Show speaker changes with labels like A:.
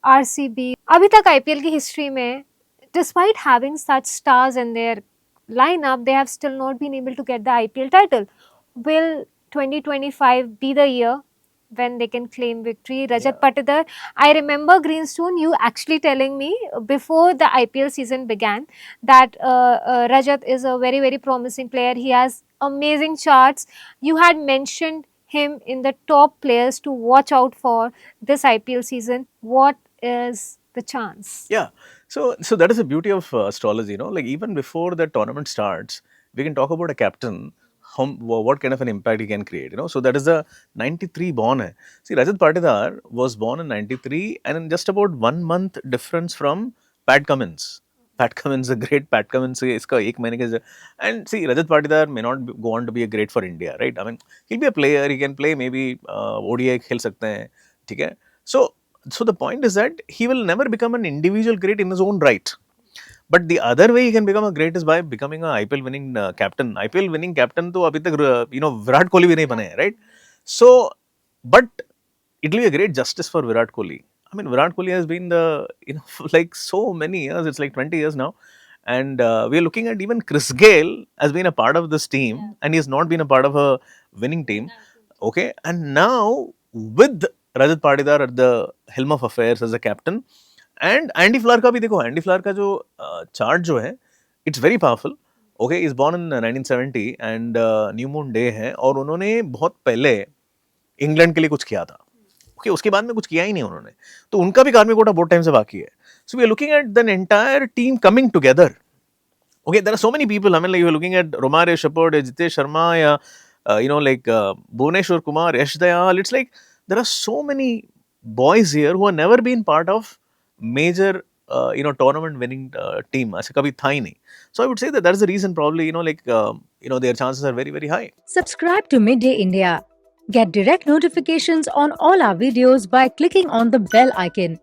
A: RCB अभी तक IPL की हिस्ट्री में, despite having such stars in their lineup, they have still not been able to get the IPL title. Will 2025 be the year when they can claim victory? Rajat Patidar, I remember Greenstone, you actually telling me before the IPL season began that Rajat is a very, very promising player. He has amazing charts. You had mentioned him in the top players to watch out for this IPL season. What is the chance?
B: Yeah. So that is the beauty of astrology, like even before the tournament starts, we can talk about a captain, what kind of an impact he can create. So that is the 93 born. Hai. See, Rajat Patidar was born in 93 and in just about 1 month difference from Pat Cummins. Pat Cummins, a great Pat Cummins, iska ek mahine ke and see, Rajat Patidar may not go on to be a great for India, right? I mean, he'll be a player, he can play maybe ODI खेल सकते हैं, ठीक है? So the point is that he will never become an individual great in his own right. But the other way he can become a great is by becoming a IPL winning captain. IPL winning captain तो अभी तक विराट कोहली भी नहीं बने हैं, right? So, but it will be a great justice for Virat Kohli. I mean, Virat Kohli has been like so many years. It's like 20 years now. And we are looking at even Chris Gale has been a part of this team and he has not been a part of a winning team. Okay. And now with Rajat Patidar at the helm of affairs as a captain and Andy Flower का भी देखो, Andy Flower का जो chart जो है, it's very powerful. Okay, he's born in 1970 and New Moon Day है और उन्होंने बहुत पहले इंग्लैंड के लिए कुछ किया था. ओके, उसके बाद में कुछ किया ही नहीं उन्होंने, तो उनका भी कार्मिक कोटा बहुत टाइम से बाकी है. So we are looking at the entire team coming together. Okay, there are so many people. I mean, like you're looking at Romare Shepherd, Jitesh Sharma, yeah, Bhuvneshwar Kumar, Yash Dayal. It's like there are so many boys here who have never been part of major, tournament winning team. ऐसे कभी था ही नहीं. So I would say that is the reason probably, their chances are very, very high.
C: Subscribe to Midday India. Get direct notifications on all our videos by clicking on the bell icon.